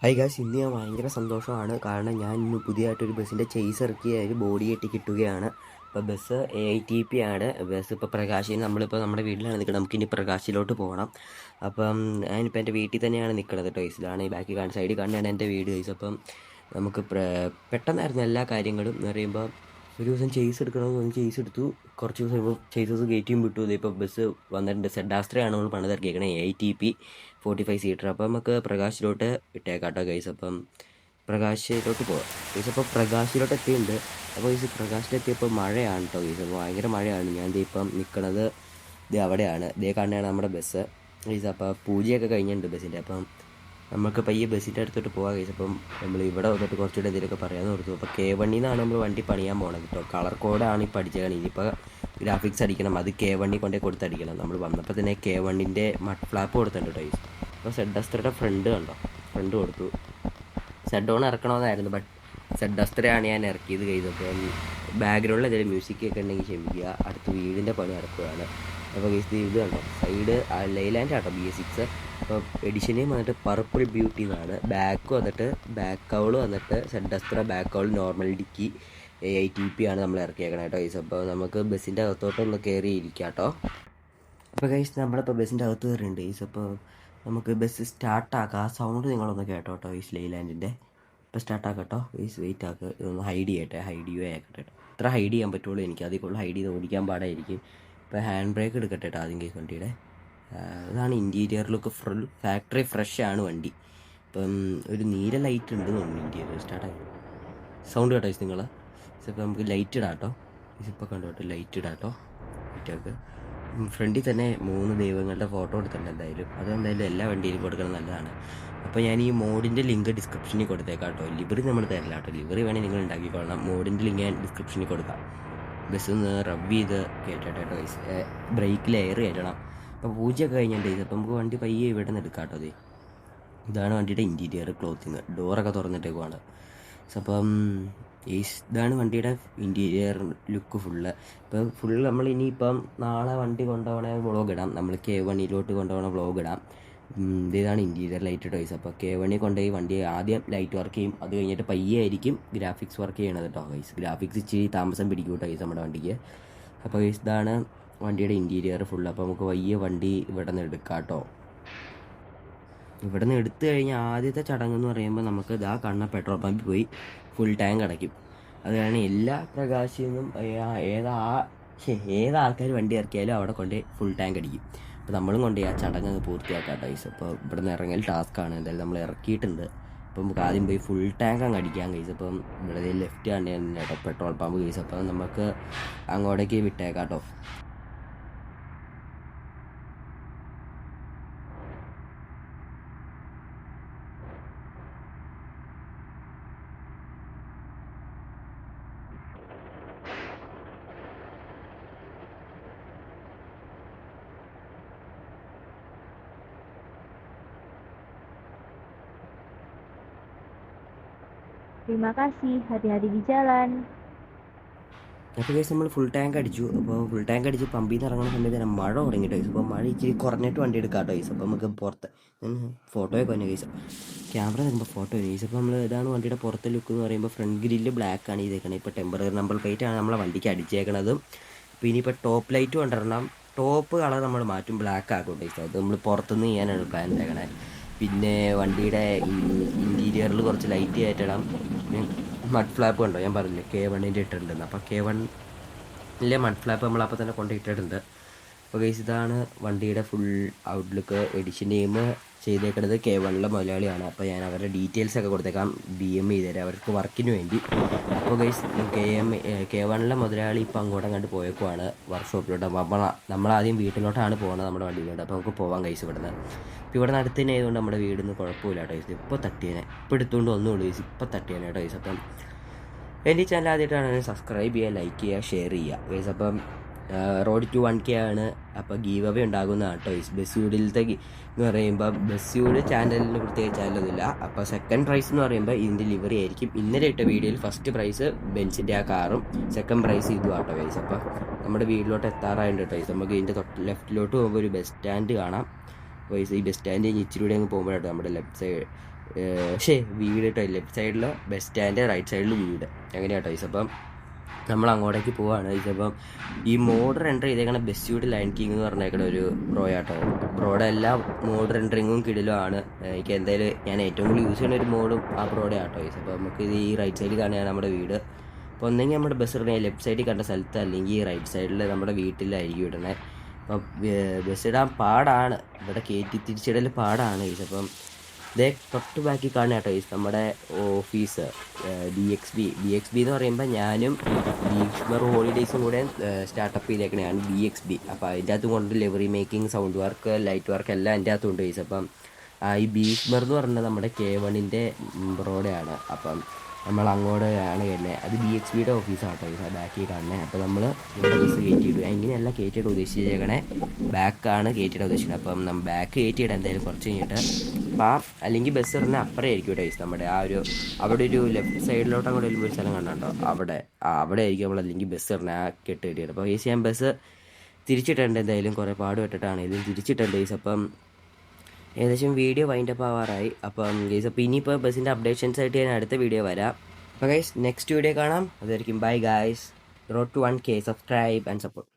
Hi guys, ഇന്ന് ഞാൻ ഭയങ്കര സന്തോഷമാണ്. കാരണം ഞാൻ ഇന്ന് പുതിയതായിട്ടൊരു ബസ്സിൻ്റെ ചേസ് ഇറക്കിയ ഒരു ബോഡി കെട്ടി കിട്ടുകയാണ്. ഇപ്പോൾ ബസ് AITP ആണ്. ബസ് ഇപ്പോൾ പ്രകാശിൽ നമ്മളിപ്പോൾ നമ്മുടെ വീട്ടിലാണ് നിൽക്കുന്നത്. നമുക്കിനി പ്രകാശിലോട്ട് പോകണം. അപ്പം ഞാനിപ്പോൾ എൻ്റെ വീട്ടിൽ തന്നെയാണ് നിൽക്കുന്നത് കേട്ടോ. ഇതാണ് ഈ ബാക്കി കാണുന്ന സൈഡിൽ കാണുന്നതാണ് എൻ്റെ വീട് ഗൈസ്. അപ്പം നമുക്ക് പെട്ടെന്നായിരുന്നു എല്ലാ കാര്യങ്ങളും എന്ന് പറയുമ്പോൾ ഒരു ദിവസം ചേസ് എടുക്കണമെന്ന് തോന്നി ചേസ് എടുത്തു. കുറച്ച് ദിവസം ഇപ്പോൾ ചേസസ് ഗേറ്റിയും വിട്ടു. ഇപ്പോൾ ബസ് വന്നിട്ടുണ്ട്. സെഡാസ്ത്രയാണ് നമ്മൾ പണിതിറക്കിയേക്കണേ, AITP 45 സീറ്റർ. അപ്പം നമുക്ക് പ്രകാശിലോട്ട് ഇട്ടേക്കാം കേട്ടോ ഗൈസ്. അപ്പം പ്രകാശിലോട്ട് പോകാം ഗൈസ്. അപ്പോൾ പ്രകാശിലോട്ട് എത്തിയിട്ടുണ്ട്. അപ്പോൾ ഗൈസ് പ്രകാശിലെത്തിയപ്പോൾ മഴയാണ് കേട്ടോ ഗൈസ്. അപ്പോൾ ഭയങ്കര മഴയാണ്. ഞാൻ ഇപ്പം നിൽക്കണത് അവിടെയാണ്. കാണുന്നതാണ് നമ്മുടെ ബസ് ഗൈസ്. അപ്പോൾ പൂജയൊക്കെ കഴിഞ്ഞിട്ടുണ്ട് ബസ്സിൻ്റെ. അപ്പം നമുക്ക് പയ്യെ ബസ്സിൻ്റെ അടുത്തോട്ട് പോകാം ഗൈസ്. അപ്പം നമ്മൾ ഇവിടെ വന്നിട്ട് കുറച്ചുകൂടെ എന്തെങ്കിലുമൊക്കെ പറയാമെന്ന് ഓർത്തു. അപ്പോൾ K1 നിന്നാണ് നമ്മൾ വണ്ടി പണിയാൻ പോകണം കേട്ടോ. കളർ കോഡാണ് ഈ പഠിച്ചത്. ഇനിയിപ്പോൾ ഗ്രാഫിക്സ് അടിക്കണം, അത് K1 കൊണ്ടേ കൊടുത്തടിക്കണം. നമ്മൾ വന്നപ്പോൾ തന്നെ K1 മഡ് ഫ്ലാപ്പ് കൊടുത്തിട്ടുണ്ട് കേട്ടോ ഗൈസ്. അപ്പോൾ സെഡസ്ത്രയുടെ ഫ്രണ്ട് കണ്ടോ, ഫ്രണ്ട് കൊടുത്തു. സെഡ് ഓൺ ഇറക്കണമെന്നായിരുന്നു, ബട്ട് സെഡസ്ത്രയാണ് ഞാൻ ഇറക്കിയത് ഗൈസ്. അപ്പം ബാക്ക്ഗ്രൗണ്ടിൽ എന്തെങ്കിലും മ്യൂസിക്കൊക്കെ ഉണ്ടെങ്കിൽ ക്ഷമിക്കുക. അടുത്ത് വീടിൻ്റെ പണി ഇറക്കുകയാണ്. അപ്പോൾ ഗൈസ് ഇത് കണ്ടോ, സൈഡ് ലൈലാൻഡ് ആട്ടോ BS6. അപ്പോൾ എഡിഷനെയും വന്നിട്ട് പർപ്പിൾ ബ്യൂട്ടി എന്നാണ്. ബാക്ക് വന്നിട്ട് ബാക്ക് കൗൾ വന്നിട്ട് സെഡസ്ത്ര, back cowl normal dickey AITP ആണ് നമ്മൾ ഇറക്കിയേക്കണം കേട്ടോ ഗൈസ്. അപ്പോൾ നമുക്ക് ബസ്സിൻ്റെ അകത്തോട്ടൊന്ന് കയറി ഇരിക്കാം കേട്ടോ. അപ്പോൾ ഗൈസ് നമ്മളിപ്പോൾ ബസ്സിൻ്റെ അകത്ത് കയറിയിട്ടുണ്ട് ഗൈസ്. അപ്പോൾ നമുക്ക് ബസ് സ്റ്റാർട്ടാക്കാം. ആ സൗണ്ട് നിങ്ങളൊന്ന് കേട്ടോ കേട്ടോ ഗൈസ്, ലൈലാൻഡിൻ്റെ. ഇപ്പോൾ സ്റ്റാർട്ടാക്കാം കേട്ടോ ഗൈസ്. വെയിറ്റ് ആക്കുക, ഇതൊന്ന് ഹൈഡ് ചെയ്യട്ടെ, ഹൈഡ് ചെയ്യുക ആക്കട്ടെ കേട്ടോ. ഇത്ര ഹൈഡ് ചെയ്യാൻ പറ്റുള്ളൂ എനിക്ക്, അതിൽ കൂടുതൽ ഹൈഡ് ചെയ്ത് ഓടിക്കാൻ പാടായിരിക്കും. ഇപ്പോൾ ഹാൻഡ് ബ്രേക്ക് എടുക്കട്ടെ കേട്ടോ ആദ്യം ഗൈസ് വണ്ടിയുടെ. ഇതാണ് interior look. Full factory fresh ആണ് വണ്ടി. ഇപ്പം ഒരു നീല ലൈറ്റ് ഉണ്ട് തോന്നുന്നു ഇൻറ്റീരിയർ. സ്റ്റാർട്ടായി സൗണ്ട് കേട്ടോ ഗൈസ് നിങ്ങൾ. ഇപ്പോൾ നമുക്ക് ലൈറ്റ് ഇടാം കേട്ടോ. ഇപ്പോൾ കണ്ടു കേട്ടോ, ലൈറ്റ് ഇടാം കേട്ടോ. ലൈറ്റൊക്കെ ഫ്രണ്ടിൽ തന്നെ 3 ദൈവങ്ങളുടെ ഫോട്ടോ എടുത്തിട്ടുണ്ട്. അതെന്തായാലും എല്ലാ വണ്ടിയിലും കൊടുക്കണം, നല്ലതാണ്. അപ്പോൾ ഞാൻ ഈ മോഡിൻ്റെ ലിങ്ക് ഡിസ്ക്രിപ്ഷനിൽ കൊടുത്തേക്കാം കേട്ടോ. ലിവറി നമ്മൾ തരില്ല കേട്ടോ. ലിവറി വേണേൽ നിങ്ങൾ ഉണ്ടാക്കിക്കൊള്ളണം. മോഡിൻ്റെ ലിങ്ക് ഞാൻ ഡിസ്ക്രിപ്ഷനിൽ കൊടുക്കാം. ബസ് ഒന്ന് റബ് ചെയ്ത് കയറ്റട്ടെ കേട്ടോ ഗൈസ്. ബ്രേക്കിൽ എയർ കയറ്റണം. അപ്പോൾ പൂജയൊക്കെ കഴിഞ്ഞിട്ട് ഗൈസ്. അപ്പോൾ നമുക്ക് വണ്ടി പയ്യെ ഇവിടെ നിന്ന് എടുക്കാം കേട്ടോ. ഇതാണ് വണ്ടിയുടെ ഇൻറ്റീരിയർ ക്ലോത്തിങ്. ഡോറൊക്കെ തുറന്നിട്ടേക്കുവാണ്. അപ്പം ഇതാണ് വണ്ടിയുടെ ഇൻറ്റീരിയർ ലുക്ക് ഫുള്ള്. ഇപ്പോൾ ഫുൾ നമ്മൾ ഇനിയിപ്പം നാളെ വണ്ടി കൊണ്ടുപോകണ വ്ളോഗ് ഇടാം. നമ്മൾ K1 കൊണ്ടുപോകണ വ്ളോഗ് ഇടാം. ഇതാണ് ഇൻറ്റീരിയർ ലൈറ്റ് ടോയ്സ്. അപ്പോൾ K1 കൊണ്ടുപോയി വണ്ടി ആദ്യം ലൈറ്റ് വർക്ക് ചെയ്യും. അത് കഴിഞ്ഞിട്ട് പയ്യെ ആയിരിക്കും ഗ്രാഫിക്സ് വർക്ക് ചെയ്യണത് കേട്ടോ ഗൈസ്. ഗ്രാഫിക്സ് ഇച്ചിരി താമസം പിടിക്കും കേട്ടോ ഗൈസ് നമ്മുടെ വണ്ടിക്ക്. അപ്പോൾ ഗൈസ് ഇതാണ് വണ്ടിയുടെ ഇൻറ്റീരിയർ ഫുള്ള്. അപ്പോൾ നമുക്ക് വയ്യ വണ്ടി ഇവിടെ നിന്ന് എടുക്കാം കേട്ടോ. ഇവിടെ നിന്ന് എടുത്തു കഴിഞ്ഞാൽ ആദ്യത്തെ ചടങ്ങെന്ന് പറയുമ്പോൾ നമുക്ക് കാണുന്ന പെട്രോൾ പമ്പിൽ പോയി ഫുൾ ടാങ്ക് അടയ്ക്കും. അത് കാരണം എല്ലാ പ്രകാശിൽ നിന്നും ഏതാൾക്കാർ വണ്ടി ഇറക്കിയാലും അവിടെ കൊണ്ട് ഫുൾ ടാങ്ക് അടിക്കും. അപ്പോൾ നമ്മളും കൊണ്ട് ആ ചടങ്ങ് പൂർത്തിയാക്കാം ഗൈസ്. അപ്പോൾ ഇവിടെ നിന്ന് ഇറങ്ങൽ ടാസ്ക്കാണ്. എന്തായാലും നമ്മൾ ഇറക്കിയിട്ടുണ്ട്. അപ്പോൾ നമുക്ക് ആദ്യം പോയി ഫുൾ ടാങ്ക് അങ്ങ് അടിക്കാം ഗൈസ്. അപ്പം ഇവിടെ ലെഫ്റ്റ് ആണ് കേട്ടോ പെട്രോൾ പമ്പ് ഗൈസ്. അപ്പം നമുക്ക് അങ്ങോട്ടേക്ക് വിട്ടേക്കാം കേട്ടോ. Terima kasih, hati-hati di jalan. അപ്പോൾ ഗൈസ് നമ്മൾ ഫുൾ ടാങ്ക് അടിച്ചു. അപ്പോൾ ഫുൾ ടാങ്ക് അടിച്ച് പമ്പിൽ നിന്ന് ഇറങ്ങുന്ന സമയത്ത് തന്നെ മഴ തുടങ്ങി ഗൈസ്. അപ്പോൾ മഴ ഇച്ചിരി കുറഞ്ഞിട്ട് വണ്ടി എടുക്കാം കേട്ടോ ഗൈസ്. അപ്പോൾ നമുക്ക് പുറത്ത് ഫോട്ടോയൊക്കെ വന്നു ഗൈസ്. ക്യാമറ നിൽക്കുമ്പോൾ ഫോട്ടോ വരും ഗൈസ്. അപ്പോൾ നമ്മൾ ഇതാണ് വണ്ടിയുടെ പുറത്തെ ലുക്ക് എന്ന് പറയുമ്പോൾ ഫ്രണ്ട് ഗ്രില്ല് ബ്ലാക്ക് ആണ് ചെയ്തേക്കണത്. ഇപ്പോൾ ടെമ്പററി നമ്പർ പ്ലേറ്റ് ആണ് നമ്മളെ വണ്ടിക്ക് അടിച്ചേക്കണത്. അപ്പോൾ ഇനിയിപ്പോൾ ടോപ്പ് ലൈറ്റ് കൊണ്ടുവരണം. ടോപ്പ് കളർ നമ്മൾ മാറ്റും, ബ്ലാക്ക് ആക്കും ഗൈസ്. അത് നമ്മൾ പുറത്തുനിന്ന് ചെയ്യാനാണ് പ്ലാൻ ചെയ്തേക്കണേ. പിന്നെ വണ്ടിയുടെ ഇൻറ്റീരിയറിൽ കുറച്ച് ലൈറ്റ് കയറ്റണം. മഡ് ഫ്ലാപ്പ് കണ്ടോ, ഞാൻ പറഞ്ഞില്ലേ K1 ഇട്ടിട്ടുണ്ടെന്ന്. അപ്പോൾ K1 മഡ് ഫ്ലാപ്പ് നമ്മൾ അപ്പോൾ തന്നെ കൊണ്ട് ഇട്ടിട്ടുണ്ട്. അപ്പോൾ ഗൈസ് ഇതാണ് വണ്ടിയുടെ ഫുൾ ഔട്ട്ലുക്ക്. എഡിഷൻ നെയിം ചെയ്തേക്കുന്നത് K1 മുതലാളിയാണ്. അപ്പോൾ ഞാൻ അവരുടെ ഡീറ്റെയിൽസൊക്കെ കൊടുത്തേക്കാം, BM ചെയ്തുതരാം അവർക്ക് വർക്കിന് വേണ്ടി. അപ്പോൾ ഗൈസ് K1 മുതലാളി ഇപ്പോൾ അങ്ങോട്ടും കണ്ട് പോയേക്കുവാണ് വർക്ക്ഷോപ്പിലോട്ട്. അപ്പോൾ നമ്മളാദ്യം വീട്ടിലോട്ടാണ് പോകുന്നത് നമ്മുടെ വണ്ടിയിലോട്ട്. അപ്പോൾ നമുക്ക് പോകാം ഗൈസ് ഇവിടുന്ന്. ഇപ്പോൾ ഇവിടെ അടുത്ത് തന്നെ ആയതുകൊണ്ട് നമ്മുടെ വീടിൽ നിന്ന് കുഴപ്പമില്ല കേട്ടോ ഗൈസ്. ഇപ്പോൾ തട്ടിയേനെ, ഇപ്പോൾ എടുത്തുകൊണ്ട് ഒന്നുമില്ല ഗൈസ്, ഇപ്പോൾ തട്ടിയേനെ കേട്ടോ ഗൈസ്. അപ്പം എൻ്റെ ഈ ചാനൽ ആദ്യമായിട്ടാണ് സബ്സ്ക്രൈബ് ചെയ്യുക, ലൈക്ക് ചെയ്യുക, ഷെയർ ചെയ്യുക ഗൈസ്. അപ്പം റോഡ് ടു 1K ആണ്. അപ്പോൾ ഗീവ് അവേ ഉണ്ടാകുന്നതാണ് കേട്ടോ ഗൈസ്. ബസ്യൂഡിലത്തെ എന്ന് പറയുമ്പോൾ ബസ്യൂഡ് ചാനലിന് പ്രത്യേക ചാനലൊന്നുമില്ല. അപ്പോൾ സെക്കൻഡ് പ്രൈസ് എന്ന് പറയുമ്പോൾ ഇതിൻ്റെ ലിവറി ആയിരിക്കും. ഇന്നലെ ഇട്ട വീഡിയോയിൽ ഫസ്റ്റ് പ്രൈസ് ബെൻസിൻ്റെ ആ കാറും സെക്കൻഡ് പ്രൈസ് ഇതും ആട്ടോ ഗൈസ്. അപ്പോൾ നമ്മുടെ വീട്ടിലോട്ട് എത്താറായിട്ട് കേട്ടോ ഗൈസ്. നമുക്ക് ഇതിൻ്റെ ലെഫ്റ്റിലോട്ട് പോകുമ്പോൾ ഒരു ബസ് സ്റ്റാൻഡ് കാണാം ഗൈസ്. ഈ ബസ് സ്റ്റാൻഡ് ഇച്ചിരി കൂടെ അങ്ങ് പോകുമ്പോഴാട്ടോ നമ്മുടെ ലെഫ്റ്റ് സൈഡ് വീട് കേട്ടോ. ലെഫ്റ്റ് സൈഡിൽ ബസ് സ്റ്റാൻഡ്, റൈറ്റ് സൈഡിൽ വീട്, അങ്ങനെയാട്ടോ ഗൈസ്. അപ്പം നമ്മൾ അങ്ങോട്ടേക്ക് പോവാണ് ഗൈസ്. അപ്പം ഈ മോഡ് റെൻഡർ ചെയ്തേക്കണ ബെസ്റ്റ് ലൈൻ കിങ് എന്ന് പറഞ്ഞേക്കണ ഒരു ബ്രോയാട്ടോ. ബ്രോയുടെ എല്ലാ മോഡ് റെൻഡറിങ്ങും കിടിലുമാണ്. എനിക്ക് എന്തായാലും ഞാൻ ഏറ്റവും കൂടുതൽ യൂസ് ചെയ്യുന്ന ഒരു മോഡും ആ ബ്രോയുടെ ആട്ടോ ഗൈസ്. അപ്പോൾ നമുക്ക് ഇത് ഈ റൈറ്റ് സൈഡിൽ കാണുകയാണ് നമ്മുടെ വീട്. അപ്പോൾ ഒന്നെങ്കിൽ നമ്മുടെ ബസ് ഇടണേ ലെഫ്റ്റ് സൈഡിൽ കണ്ട സ്ഥലത്ത്, അല്ലെങ്കിൽ റൈറ്റ് സൈഡിൽ നമ്മുടെ വീട്ടിലായിരിക്കും ഇടണേ. അപ്പം ബസ് ഇടാൻ പാടാണ്, ഇവിടെ കയറ്റി തിരിച്ചിടൽ പാടാണ് ഗൈസ്. അപ്പം ഇതേ തൊട്ട് ബാക്കി കാണുക കേട്ടോ ഗൈസ് നമ്മുടെ ഓഫീസ് BXB എന്ന് പറയുമ്പോൾ ഞാനും ഭീഷ്മർ ഹോളിഡേയ്സും കൂടെ സ്റ്റാർട്ടപ്പ് ചെയ്തേക്കണതാണ് BXB. അപ്പോൾ അതിൻ്റെ അകത്തും കൊണ്ട് livery making, sound work, light work എല്ലാം എൻ്റെ അകത്തുണ്ട് ഗൈസ്. അപ്പം ഈ ഭീഷ്മർ എന്ന് പറഞ്ഞാൽ നമ്മുടെ K1-ൻ്റെ ബ്രോഡയാണ്. അപ്പം നമ്മൾ അങ്ങോട്ടാണ് വരുന്നത്. അത് BXBയുടെ ഓഫീസാണ് കേട്ടോ ഗൈസ്, ബാക്കിൽ കാണുന്നത്. അപ്പോൾ നമ്മൾ ഇവിടെ ബസ് കയറ്റിയിടുക. ഇങ്ങനെയല്ല കയറ്റിയിട്ട് ഉദ്ദേശിച്ചേക്കണേ, ബാക്കാണ് കയറ്റിയിട്ട് ഉദ്ദേശിക്കുന്നത്. അപ്പം നമ്മൾ ബാക്ക് കയറ്റിയിടാം എന്തായാലും കുറച്ച് കഴിഞ്ഞിട്ട്. അപ്പം അല്ലെങ്കിൽ ബസ് ഇറങ്ങുന്ന അപ്പുറം ആയിരിക്കും കേട്ടോ ഗൈസ് നമ്മുടെ അവിടെ ഒരു ലെഫ്റ്റ് സൈഡിലോട്ട് അങ്ങോട്ട് വരുമ്പോൾ ഒരു സ്ഥലം കണ്ടോ, അവിടെ ആയിരിക്കും നമ്മൾ അല്ലെങ്കിൽ ബസ് ഇറങ്ങുന്ന കെട്ട് കയറ്റിയത്. അപ്പോൾ ഗൈസ് ഞാൻ ബസ് തിരിച്ചിട്ടുണ്ട്, എന്തായാലും കുറേ പാടുപെട്ടിട്ടാണ് ഇതിൽ തിരിച്ചിട്ടുണ്ട് ഗൈസ്. അപ്പം ഏകദേശം വീഡിയോ വൈൻഡപ്പ് ആവാറായി. അപ്പം ഗൈസ് അപ്പോൾ ഇനിയിപ്പോൾ ബസ്സിൻ്റെ അപ്ഡേഷൻസ് ആയിട്ട് ഞാൻ അടുത്ത വീഡിയോ വരാം. അപ്പോൾ ഗൈസ് നെക്സ്റ്റ് വീഡിയോ കാണാം. അതായിരിക്കും bye guys. Road to 1K. Subscribe and support.